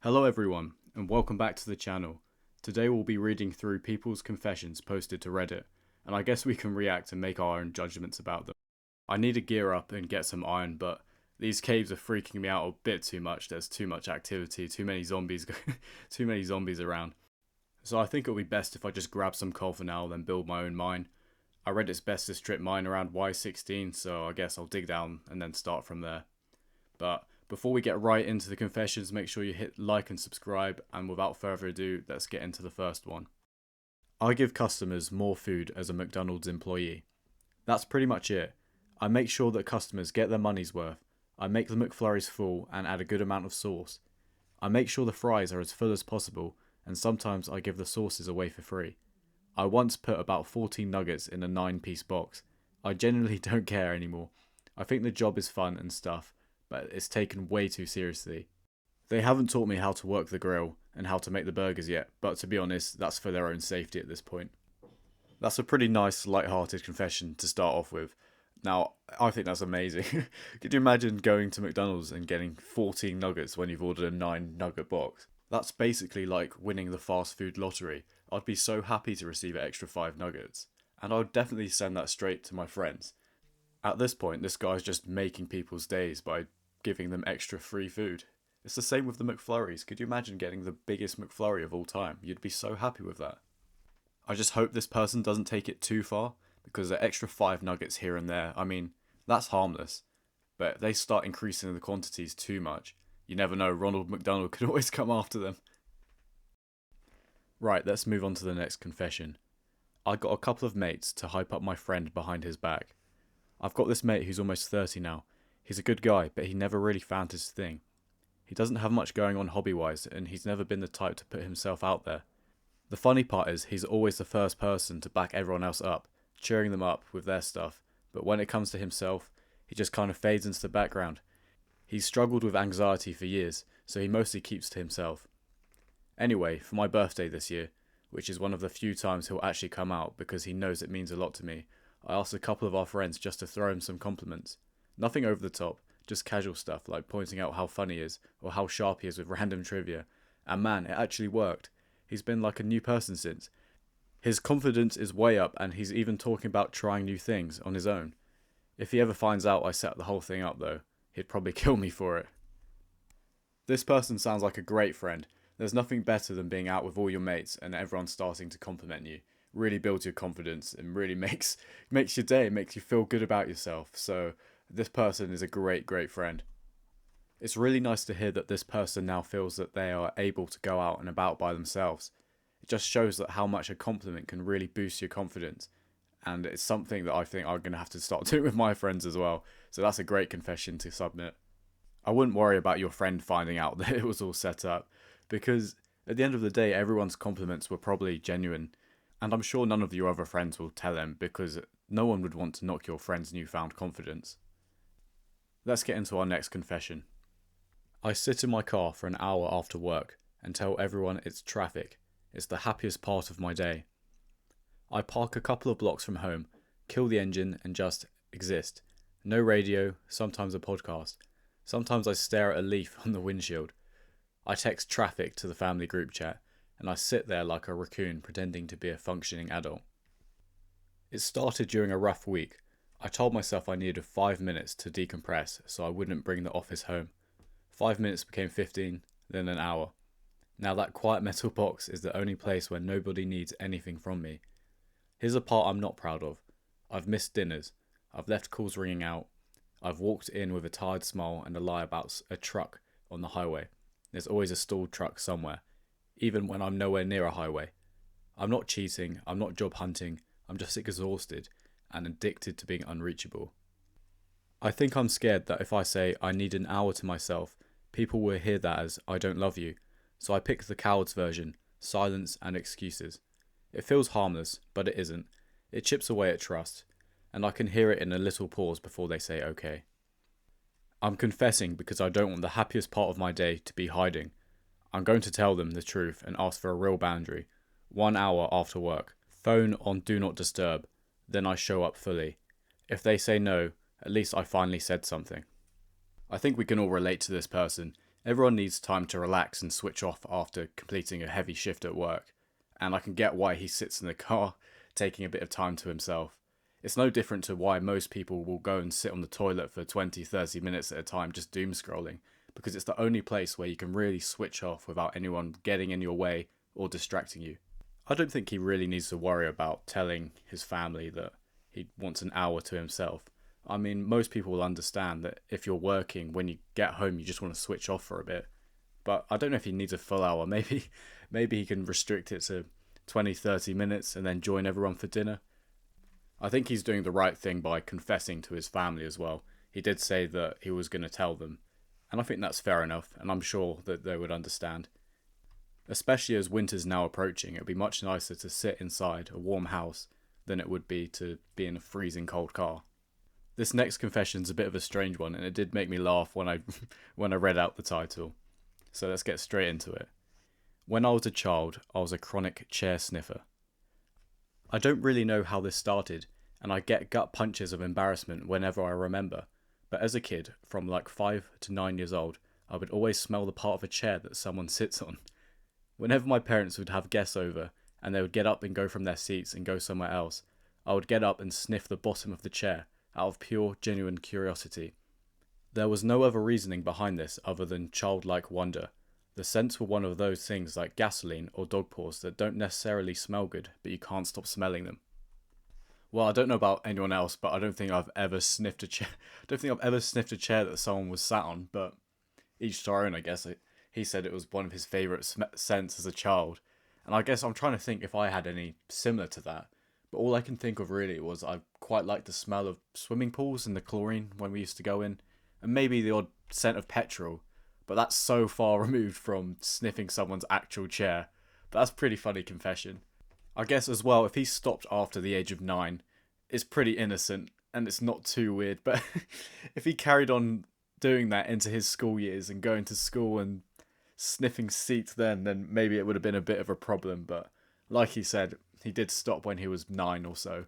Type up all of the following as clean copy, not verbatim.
Hello everyone, and welcome back to the channel. Today we'll be reading through people's confessions posted to Reddit, and I guess we can react and make our own judgments about them. I need to gear up and get some iron, but these caves are freaking me out a bit too much. There's too much activity, too many zombies, too many zombies around. So I think it'll be best if I just grab some coal for now, then build my own mine. I read it's best to strip mine around Y16, so I guess I'll dig down and then start from there. But before we get right into the confessions, make sure you hit like and subscribe, and without further ado, let's get into the first one. I give customers more food as a McDonald's employee. That's pretty much it. I make sure that customers get their money's worth. I make the McFlurries full and add a good amount of sauce. I make sure the fries are as full as possible, and sometimes I give the sauces away for free. I once put about 14 nuggets in a 9-piece box. I genuinely don't care anymore. I think the job is fun and stuff, but it's taken way too seriously. They haven't taught me how to work the grill and how to make the burgers yet, but to be honest, that's for their own safety at this point. That's a pretty nice, light-hearted confession to start off with. Now, I think that's amazing. Could you imagine going to McDonald's and getting 14 nuggets when you've ordered a 9-nugget box? That's basically like winning the fast food lottery. I'd be so happy to receive an extra 5 nuggets. And I would definitely send that straight to my friends. At this point, this guy's just making people's days by giving them extra free food. It's the same with the McFlurries. Could you imagine getting the biggest McFlurry of all time? You'd be so happy with that. I just hope this person doesn't take it too far, because the extra 5 nuggets here and there, I mean, that's harmless. But if they start increasing the quantities too much, you never know, Ronald McDonald could always come after them. Right, let's move on to the next confession. I got a couple of mates to hype up my friend behind his back. I've got this mate who's almost 30 now. He's a good guy, but he never really found his thing. He doesn't have much going on hobby-wise, and he's never been the type to put himself out there. The funny part is he's always the first person to back everyone else up, cheering them up with their stuff, but when it comes to himself, he just kind of fades into the background. He's struggled with anxiety for years, so he mostly keeps to himself. Anyway, for my birthday this year, which is one of the few times he'll actually come out because he knows it means a lot to me, I asked a couple of our friends just to throw him some compliments. Nothing over the top, just casual stuff like pointing out how funny he is or how sharp he is with random trivia. And man, it actually worked. He's been like a new person since. His confidence is way up, and he's even talking about trying new things on his own. If he ever finds out I set the whole thing up though, he'd probably kill me for it. This person sounds like a great friend. There's nothing better than being out with all your mates and everyone starting to compliment you. Really builds your confidence and really makes your day, makes you feel good about yourself. So this person is a great friend. It's really nice to hear that this person now feels that they are able to go out and about by themselves. It just shows that how much a compliment can really boost your confidence. And it's something that I think I'm going to have to start doing with my friends as well. So that's a great confession to submit. I wouldn't worry about your friend finding out that it was all set up, because at the end of the day, everyone's compliments were probably genuine. And I'm sure none of your other friends will tell them, because no one would want to knock your friend's newfound confidence. Let's get into our next confession. I sit in my car for an hour after work and tell everyone it's traffic. It's the happiest part of my day. I park a couple of blocks from home, kill the engine and just exist. No radio, sometimes a podcast. Sometimes I stare at a leaf on the windshield. I text traffic to the family group chat, and I sit there like a raccoon pretending to be a functioning adult. It started during a rough week. I told myself I needed 5 minutes to decompress so I wouldn't bring the office home. 5 minutes became 15, then an hour. Now that quiet metal box is the only place where nobody needs anything from me. Here's a part I'm not proud of. I've missed dinners. I've left calls ringing out. I've walked in with a tired smile and a lie about a truck on the highway. There's always a stalled truck somewhere, even when I'm nowhere near a highway. I'm not cheating, I'm not job hunting, I'm just exhausted and addicted to being unreachable. I think I'm scared that if I say I need an hour to myself, people will hear that as I don't love you, so I pick the coward's version, silence and excuses. It feels harmless, but it isn't. It chips away at trust, and I can hear it in a little pause before they say okay. I'm confessing because I don't want the happiest part of my day to be hiding. I'm going to tell them the truth and ask for a real boundary. 1 hour after work. Phone on do not disturb. Then I show up fully. If they say no, at least I finally said something. I think we can all relate to this person. Everyone needs time to relax and switch off after completing a heavy shift at work, and I can get why he sits in the car taking a bit of time to himself. It's no different to why most people will go and sit on the toilet for 20, 30 minutes at a time just doom scrolling, because it's the only place where you can really switch off without anyone getting in your way or distracting you. I don't think he really needs to worry about telling his family that he wants an hour to himself. I mean, most people will understand that if you're working, when you get home, you just want to switch off for a bit. But I don't know if he needs a full hour. Maybe he can restrict it to 20, 30 minutes and then join everyone for dinner. I think he's doing the right thing by confessing to his family as well. He did say that he was going to tell them. And I think that's fair enough, and I'm sure that they would understand. Especially as winter's now approaching, it would be much nicer to sit inside a warm house than it would be to be in a freezing cold car. This next confession's a bit of a strange one, and it did make me laugh when I when I read out the title. So let's get straight into it. When I was a child, I was a chronic chair sniffer. I don't really know how this started, and I get gut punches of embarrassment whenever I remember. But as a kid, from like 5 to 9 years old, I would always smell the part of a chair that someone sits on. Whenever my parents would have guests over, and they would get up and go from their seats and go somewhere else, I would get up and sniff the bottom of the chair, out of pure, genuine curiosity. There was no other reasoning behind this other than childlike wonder. The scents were one of those things like gasoline or dog paws that don't necessarily smell good, but you can't stop smelling them. Well, I don't know about anyone else, but I don't think I've ever sniffed a chair. I don't think I've ever sniffed a chair that someone was sat on, but each to our own, I guess. He said it was one of his favourite scents as a child, and I guess I'm trying to think if I had any similar to that. But all I can think of really was I quite liked the smell of swimming pools and the chlorine when we used to go in, and maybe the odd scent of petrol. But that's so far removed from sniffing someone's actual chair. But that's a pretty funny confession. I guess as well, if he stopped after the age of 9, it's pretty innocent and it's not too weird. But if he carried on doing that into his school years and going to school and sniffing seats then maybe it would have been a bit of a problem. But like he said, he did stop when he was 9 or so.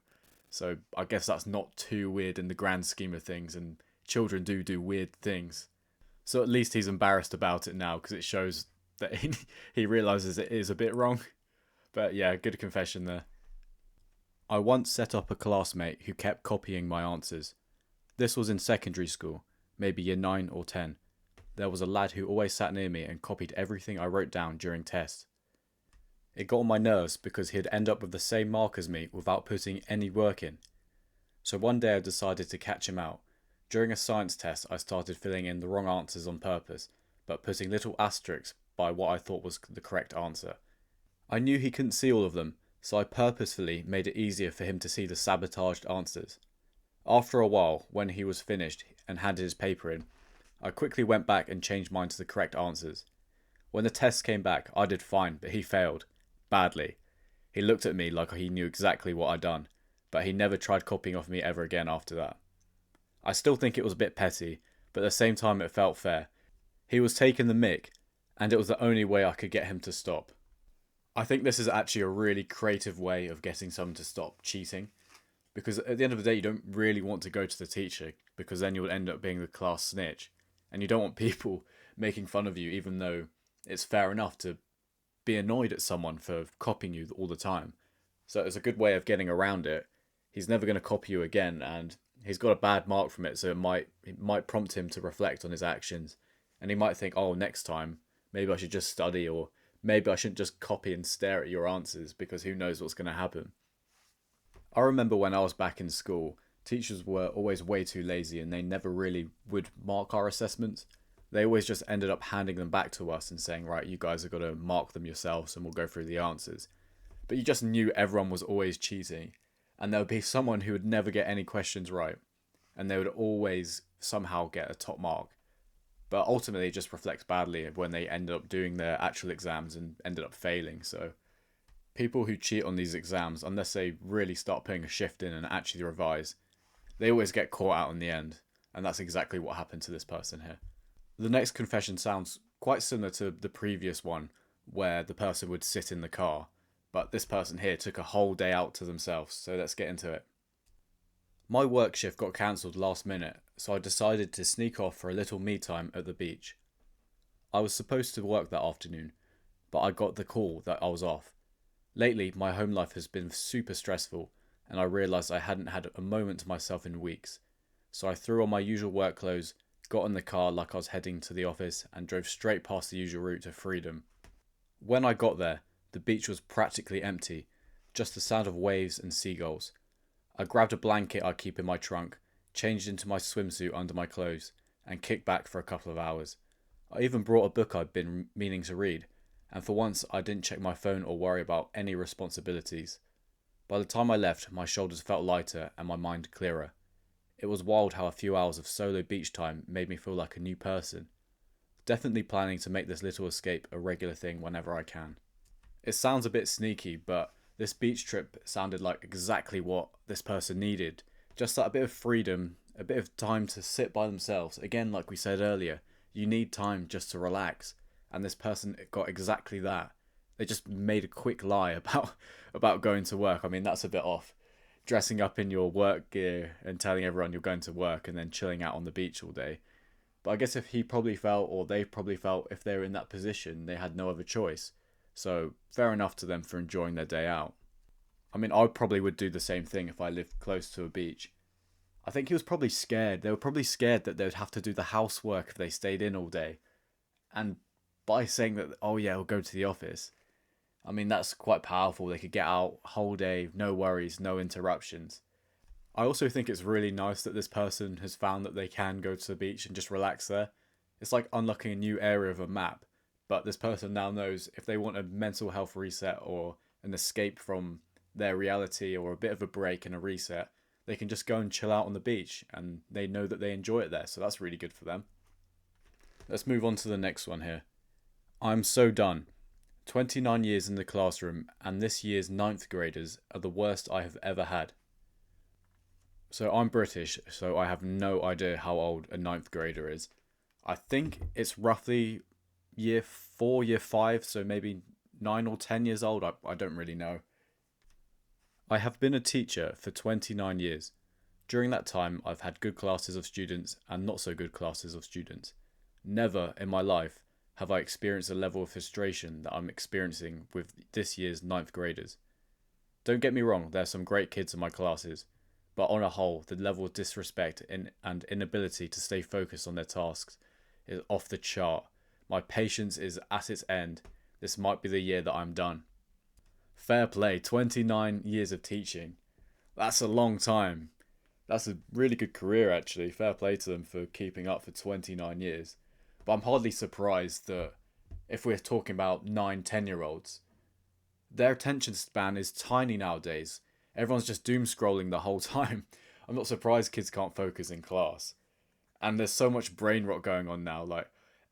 So I guess that's not too weird in the grand scheme of things, and children do weird things. So at least he's embarrassed about it now because it shows that he realises it is a bit wrong. But yeah, good confession there. I once set up a classmate who kept copying my answers. This was in secondary school, maybe year 9 or 10. There was a lad who always sat near me and copied everything I wrote down during tests. It got on my nerves because he'd end up with the same mark as me without putting any work in. So one day I decided to catch him out. During a science test, I started filling in the wrong answers on purpose, but putting little asterisks by what I thought was the correct answer. I knew he couldn't see all of them, so I purposefully made it easier for him to see the sabotaged answers. After a while, when he was finished and handed his paper in, I quickly went back and changed mine to the correct answers. When the test came back, I did fine, but he failed. Badly. He looked at me like he knew exactly what I'd done, but he never tried copying off me ever again after that. I still think it was a bit petty, but at the same time it felt fair. He was taking the mick, and it was the only way I could get him to stop. I think this is actually a really creative way of getting someone to stop cheating, because at the end of the day you don't really want to go to the teacher, because then you'll end up being the class snitch, and you don't want people making fun of you even though it's fair enough to be annoyed at someone for copying you all the time. So it's a good way of getting around it. He's never going to copy you again, and he's got a bad mark from it, so it might prompt him to reflect on his actions, and he might think, oh, next time maybe I should just study, or maybe I shouldn't just copy and stare at your answers, because who knows what's going to happen. I remember when I was back in school, teachers were always way too lazy and they never really would mark our assessments. They always just ended up handing them back to us and saying, right, you guys have got to mark them yourselves and we'll go through the answers. But you just knew everyone was always cheating, and there would be someone who would never get any questions right, and they would always somehow get a top mark. But ultimately it just reflects badly when they ended up doing their actual exams and ended up failing. So people who cheat on these exams, unless they really start putting a shift in and actually revise, they always get caught out in the end. And that's exactly what happened to this person here. The next confession sounds quite similar to the previous one, where the person would sit in the car, but this person here took a whole day out to themselves, so let's get into it. My work shift got cancelled last minute, so I decided to sneak off for a little me time at the beach. I was supposed to work that afternoon, but I got the call that I was off. Lately, my home life has been super stressful, and I realised I hadn't had a moment to myself in weeks. So I threw on my usual work clothes, got in the car like I was heading to the office, and drove straight past the usual route to freedom. When I got there, the beach was practically empty, just the sound of waves and seagulls. I grabbed a blanket I keep in my trunk, changed into my swimsuit under my clothes, and kicked back for a couple of hours. I even brought a book I'd been meaning to read, and for once I didn't check my phone or worry about any responsibilities. By the time I left, my shoulders felt lighter and my mind clearer. It was wild how a few hours of solo beach time made me feel like a new person. Definitely planning to make this little escape a regular thing whenever I can. It sounds a bit sneaky, but this beach trip sounded like exactly what this person needed. Just that a bit of freedom, a bit of time to sit by themselves. Again, like we said earlier, you need time just to relax. And this person got exactly that. They just made a quick lie about going to work. I mean, that's a bit off. Dressing up in your work gear and telling everyone you're going to work and then chilling out on the beach all day. But I guess if he probably felt, or they probably felt, if they were in that position, they had no other choice. So fair enough to them for enjoying their day out. I mean, I probably would do the same thing if I lived close to a beach. I think he was probably scared. They were probably scared that they would have to do the housework if they stayed in all day. And by saying that, oh yeah, we'll go to the office, I mean, that's quite powerful. They could get out whole day, no worries, no interruptions. I also think it's really nice that this person has found that they can go to the beach and just relax there. It's like unlocking a new area of a map, but this person now knows if they want a mental health reset or an escape from their reality or a bit of a break and a reset, they can just go and chill out on the beach and they know that they enjoy it there, so that's really good for them. Let's move on to the next one here. I'm so done. 29 years in the classroom, and this year's ninth graders are the worst I have ever had. So I'm British, so I have no idea how old a ninth grader is. I think it's roughly year 4, year 5, so maybe 9 or 10 years old. I don't really know. I have been a teacher for 29 years. During that time, I've had good classes of students and not so good classes of students. Never in my life have I experienced a level of frustration that I'm experiencing with this year's ninth graders. Don't get me wrong, there are some great kids in my classes, but on a whole, the level of disrespect and inability to stay focused on their tasks is off the chart. My patience is at its end. This might be the year that I'm done. Fair play, 29 years of teaching. That's a long time. That's a really good career, actually. Fair play to them for keeping up for 29 years. But I'm hardly surprised that if we're talking about 9, 10-year-olds, their attention span is tiny nowadays. Everyone's just doom scrolling the whole time. I'm not surprised kids can't focus in class. And there's so much brain rot going on now. Like,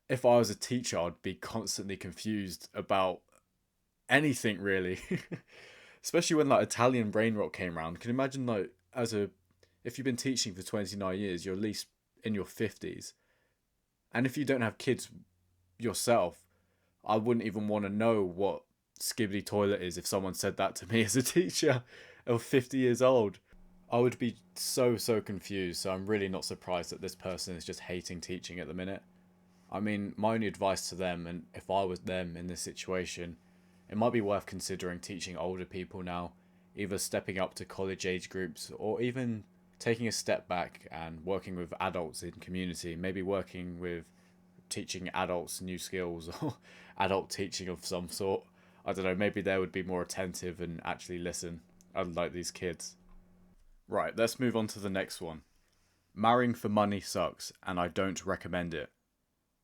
if I was a teacher, I'd be constantly confused about anything, really. Especially when, like, Italian brain rot came around. Can you imagine, like, if you've been teaching for 29 years, you're at least in your 50s. And if you don't have kids yourself, I wouldn't even want to know what skibbity toilet is if someone said that to me as a teacher of 50 years old. I would be so confused, so I'm really not surprised that this person is just hating teaching at the minute. I mean, my only advice to them, and if I was them in this situation, it might be worth considering teaching older people now, either stepping up to college age groups or even taking a step back and working with adults in community, maybe working with teaching adults new skills or adult teaching of some sort. I don't know, maybe they would be more attentive and actually listen, unlike these kids. Right, let's move on to the next one. Marrying for money sucks, and I don't recommend it.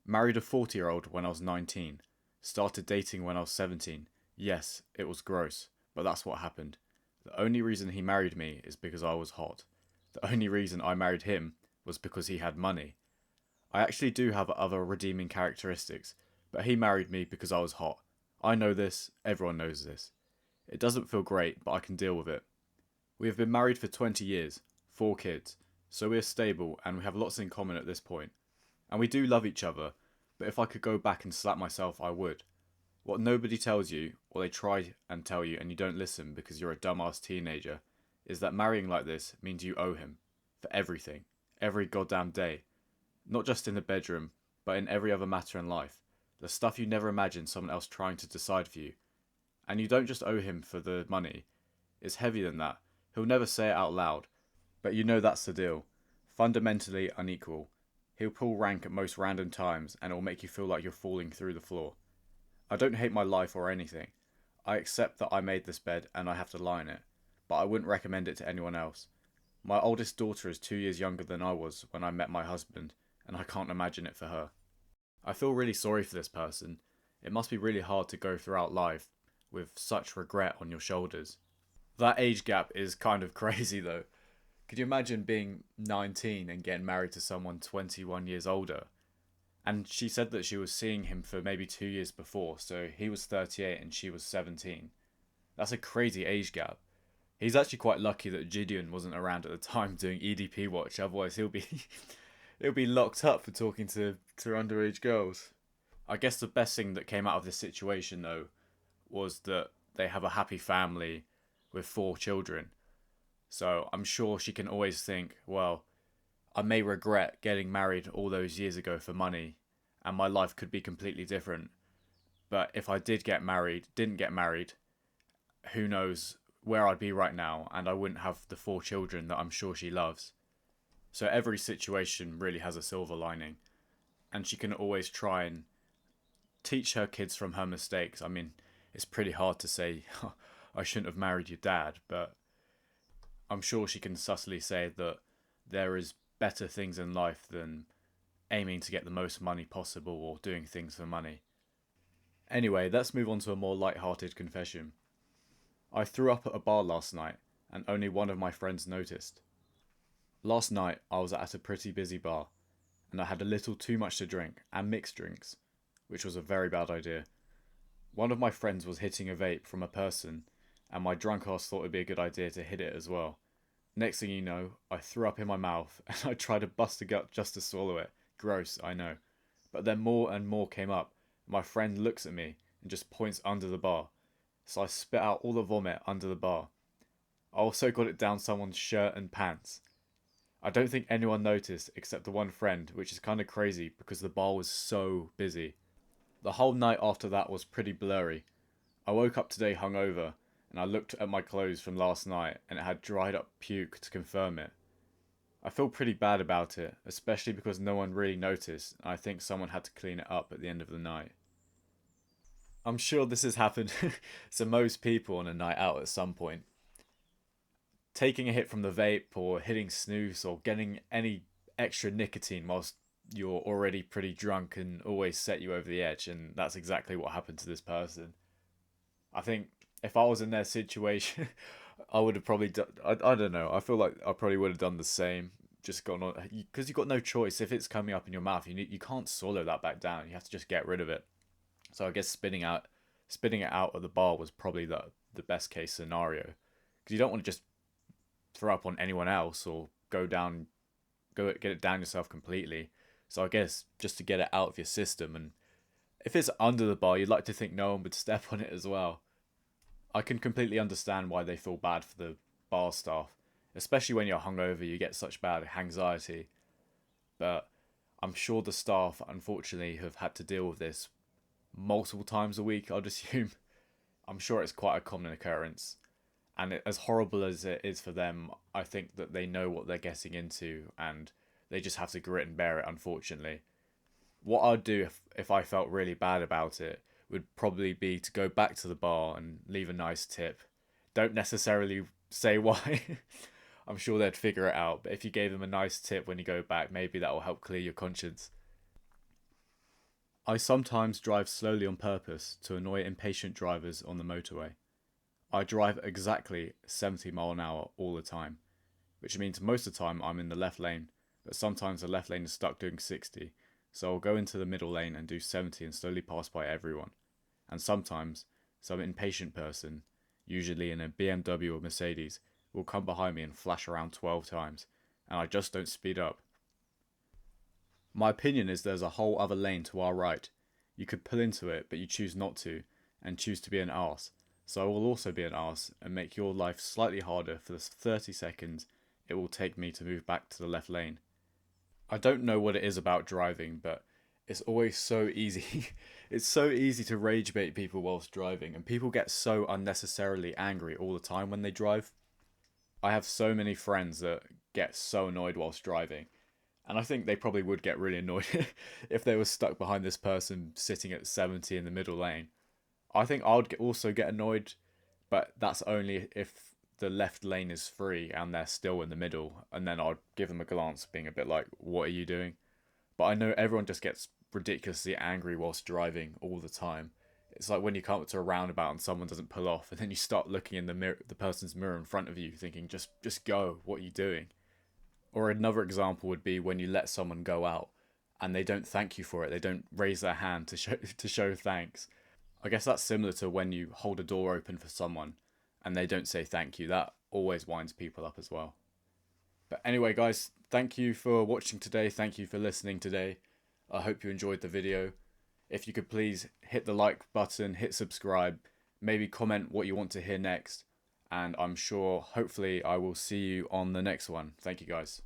Married a 40-year-old when I was 19. Started dating when I was 17. Yes, it was gross, but that's what happened. The only reason he married me is because I was hot. The only reason I married him was because he had money. I actually do have other redeeming characteristics, but he married me because I was hot. I know this, everyone knows this. It doesn't feel great, but I can deal with it. We have been married for 20 years, 4 kids, so we're stable and we have lots in common at this point. And we do love each other, but if I could go back and slap myself, I would. What nobody tells you, or they try and tell you and you don't listen because you're a dumbass teenager, is that marrying like this means you owe him. For everything. Every goddamn day. Not just in the bedroom, but in every other matter in life. The stuff you never imagined someone else trying to decide for you. And you don't just owe him for the money. It's heavier than that. He'll never say it out loud, but you know that's the deal. Fundamentally unequal. He'll pull rank at most random times and it'll make you feel like you're falling through the floor. I don't hate my life or anything. I accept that I made this bed and I have to lie in it, but I wouldn't recommend it to anyone else. My oldest daughter is 2 years younger than I was when I met my husband, and I can't imagine it for her. I feel really sorry for this person. It must be really hard to go throughout life with such regret on your shoulders. That age gap is kind of crazy though. Could you imagine being 19 and getting married to someone 21 years older? And she said that she was seeing him for maybe 2 years before, so he was 38 and she was 17. That's a crazy age gap. He's actually quite lucky that Gideon wasn't around at the time doing EDP watch, otherwise he'll be he'll be locked up for talking to underage girls. I guess the best thing that came out of this situation though was that they have a happy family with 4 children. So I'm sure she can always think, well, I may regret getting married all those years ago for money, and my life could be completely different. But if I didn't get married, who knows where I'd be right now, and I wouldn't have the 4 children that I'm sure she loves. So every situation really has a silver lining, and she can always try and teach her kids from her mistakes. I mean, it's pretty hard to say, I shouldn't have married your dad, but I'm sure she can subtly say that there is better things in life than aiming to get the most money possible or doing things for money. Anyway, let's move on to a more light-hearted confession. I threw up at a bar last night, and only one of my friends noticed. Last night, I was at a pretty busy bar, and I had a little too much to drink, and mixed drinks, which was a very bad idea. One of my friends was hitting a vape from a person, and my drunk ass thought it'd be a good idea to hit it as well. Next thing you know, I threw up in my mouth, and I tried to bust a gut just to swallow it. Gross, I know. But then more and more came up. My friend looks at me and just points under the bar. So I spit out all the vomit under the bar. I also got it down someone's shirt and pants. I don't think anyone noticed except the one friend, which is kind of crazy because the bar was so busy. The whole night after that was pretty blurry. I woke up today hungover and I looked at my clothes from last night and it had dried up puke to confirm it. I feel pretty bad about it, especially because no one really noticed and I think someone had to clean it up at the end of the night. I'm sure this has happened to most people on a night out at some point. Taking a hit from the vape or hitting snooze or getting any extra nicotine whilst you're already pretty drunk and always set you over the edge, and that's exactly what happened to this person. I think if I was in their situation, I would have probably done. I don't know. I feel like I probably would have done the same. Just gone on because you've got no choice. If it's coming up in your mouth, you can't swallow that back down. You have to just get rid of it. So I guess spitting it out at the bar was probably the best case scenario because you don't want to just throw up on anyone else or go get it down yourself completely. So I guess just to get it out of your system, and if it's under the bar, you'd like to think no one would step on it as well. I can completely understand why they feel bad for the bar staff, especially when you're hungover, you get such bad anxiety. But I'm sure the staff, unfortunately, have had to deal with this multiple times a week, I'd assume. I'm sure it's quite a common occurrence. And as horrible as it is for them, I think that they know what they're getting into and they just have to grit and bear it, unfortunately. What I'd do if I felt really bad about it would probably be to go back to the bar and leave a nice tip. Don't necessarily say why. I'm sure they'd figure it out. But if you gave them a nice tip when you go back, maybe that will help clear your conscience. I sometimes drive slowly on purpose to annoy impatient drivers on the motorway. I drive exactly 70 mile an hour all the time, which means most of the time I'm in the left lane, but sometimes the left lane is stuck doing 60, so I'll go into the middle lane and do 70 and slowly pass by everyone. And sometimes some impatient person, usually in a BMW or Mercedes, will come behind me and flash around 12 times, and I just don't speed up. My opinion is there's a whole other lane to our right. You could pull into it, but you choose not to, and choose to be an arse. So I will also be an arse and make your life slightly harder for the 30 seconds it will take me to move back to the left lane. I don't know what it is about driving, but It's always so easy. It's so easy to rage bait people whilst driving, and people get so unnecessarily angry all the time when they drive. I have so many friends that get so annoyed whilst driving, and I think they probably would get really annoyed if they were stuck behind this person sitting at 70 in the middle lane. I think also get annoyed, but that's only if the left lane is free and they're still in the middle, and then I'd give them a glance, being a bit like, "What are you doing?" But I know everyone just gets ridiculously angry whilst driving all the time. It's like when you come up to a roundabout and someone doesn't pull off, and then you start looking in the person's mirror in front of you, thinking, "Just go. What are you doing?" Or another example would be when you let someone go out and they don't thank you for it. They don't raise their hand to show thanks. I guess that's similar to when you hold a door open for someone and they don't say thank you. That always winds people up as well. But anyway, guys, thank you for watching today. Thank you for listening today. I hope you enjoyed the video. If you could please hit the like button, hit subscribe, maybe comment what you want to hear next. And I'm sure, hopefully, I will see you on the next one. Thank you, guys.